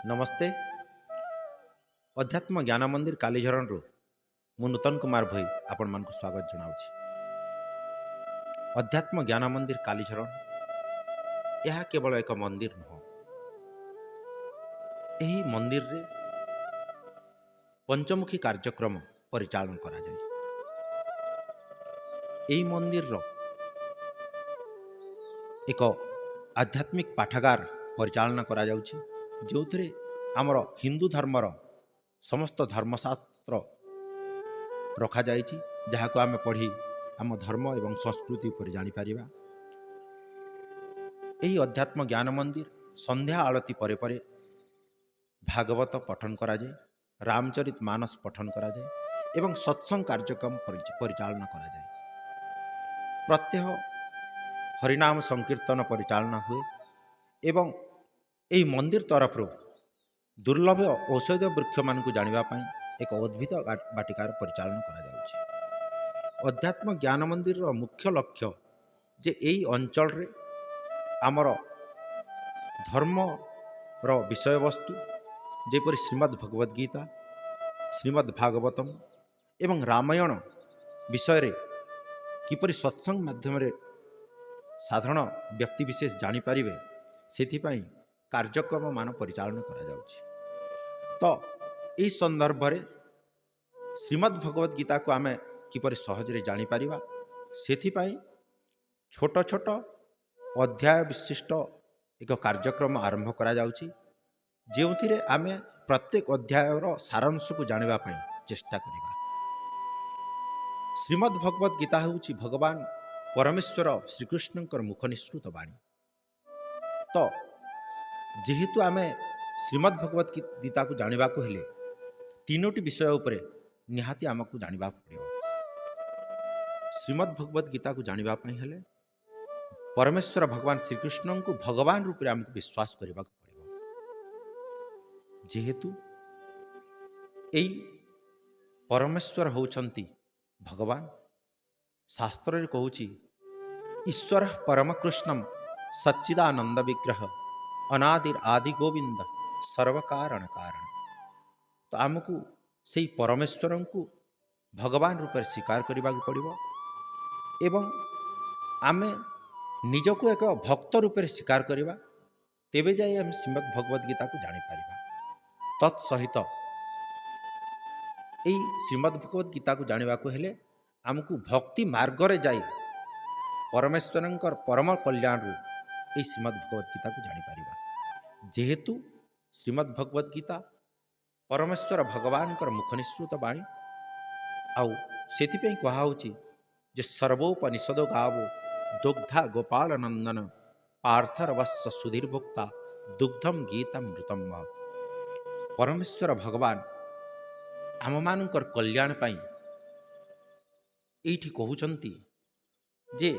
नमस्ते। अध्यात्म ज्ञान मंदिर कालीझरण मु नूतन कुमार भई आपण मान स्वागत जनावछि। अध्यात्म ज्ञान मंदिर कालीझरण यह केवल एक मंदिर नुह। यही मंदिर रे पंचमुखी कार्यक्रम परिचालन करा जाय। यही मंदिर रो एक आध्यात्मिक पाठागार परिचालन करा जाउछि, जोथरे हमर हिंदू धर्मर समस्त धर्मशास्त्र रखा जाइछि, जहाको आमे पढ़ी आम धर्म एवं संस्कृति पर जानी परिबा। यही अध्यात्म ज्ञान मंदिर संध्या आलती परे परे भागवत पठन करा जाए, रामचरित मानस पठन करा जाए एवं सत्संग कार्यक्रम परिचालन करा जाए। प्रत्यह हरिनाम संकीर्तन परिचालना हुए एवं यही मंदिर तरफ दुर्लभ औषध वृक्ष मान जानिबा पई एक उद्भिद बाटिकार परिचालन करा जाउछि। अध्यात्म ज्ञान मंदिर रो मुख्य लक्ष्य जे यही अंचल रे आमर धर्म रो विषय वस्तु जेपरि श्रीमद् भगवद गीता, श्रीमद् भागवतम एवं रामायण विषय रे किपरि सत्संग माध्यम रे साधारण व्यक्ति विशेष जानी पारिबे सेथिपाई कार्यक्रम मान परिचालन करा जाउछि। तो ई संदर्भ रे श्रीमद् भगवद गीता को आमे किपरि सहज रे जानी पारिबा सेथिपाई छोट छोट अध्याय विशिष्ट एक कार्यक्रम आरंभ करा जाउछि, जेउथिरे आमे प्रत्येक अध्याय रो सारांश को जानिबा पई चेष्टा करिबा। श्रीमद् भगवद गीता होउछि भगवान परमेश्वर श्रीकृष्णकर मुख निसृत वाणी। तो जेहेतु आमे श्रीमद् भगवद गीता को जानिबा को हेले तीनोटी विषय उपरे निहाती आमको जानिबा पड़िबो। श्रीमद् भगवद गीता को जानिबा पई हेले परमेश्वर भगवान श्रीकृष्ण को भगवान रूप रे आमको विश्वास करबा को पड़िबो। जेहेतु एई परमेश्वर होउछंती भगवान, शास्त्र रे कहूछि ईश्वर परम कृष्णम सच्चिदानंद विग्रह अनादिर आदि गोविंद सर्व कारण कारण। तो आमको से परमेश्वर को भगवान रूप में स्वीकार करने को पड़ो एवं आमे निजको एक भक्त रूप में स्वीकार करवा, तेबे जाए आम श्रीमद् भगवद गीता को जानीपर। तत्सहित यही श्रीमद् भगवद गीता को जानवा को हेले आमको भक्ति मार्ग रे जाई परमेश्वर परम कल्याण रू यही श्रीमद् भगवद गीता को जानीपर। जेहेतु श्रीमद् भगवद गीता परमेश्वर भगवान मुख निसृत वाणी आउ सेथिपई कहाउछि जे सर्वोपनिषद गावो दुग्धा गोपाल नंदन पार्थर वत्स सुधीर भोक्ता दुग्धम गीतामृतम मह। परमेश्वर भगवान आम मानकर कल्याण पाई एठी कहउचंती जे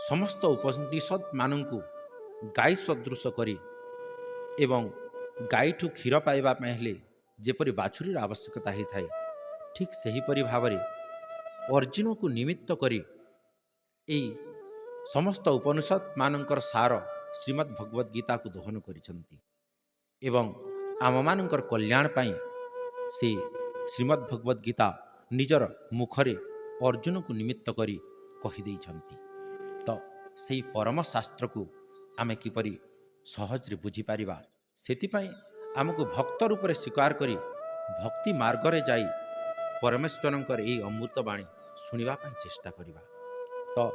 समस्त उपनिषद मानंकु गाय सदृश करी एवं गायठू क्षीर पाइबा हेले जेपरि बाछुरी आवश्यकता ही थाए, ठीक सेहीपरि भावरे अर्जुन को निमित्त करी एई समस्त उपनिषद मानंकर सार श्रीमद् भगवद गीता को दोहन करिसंती एवं आम मानंकर कल्याण पाई से श्रीमद् भगवद गीता निजर मुखरे अर्जुन को निमित्त करी कहि देइछंती। तो सेई परम शास्त्र को आमे किपरि सहज रे बुझी पारिबा सेतिपाई आमको भक्त रूप में स्वीकार करी भक्ति मार्ग रे जाई परमेश्वरंकर एई अमृत वाणी सुनिबा पई चेष्टा करिबा। तो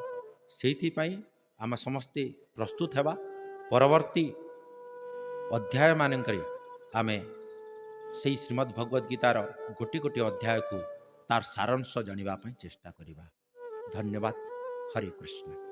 सेइथिपाई आम समस्ते प्रस्तुत हेबा परवर्ती अध्याय मानकरे आमे सेई श्रीमद् भगवद गीतार गोटी गोटी अध्याय को तार सारांश जानिबा पई चेष्टा करिबा। धन्यवाद। हरे कृष्ण।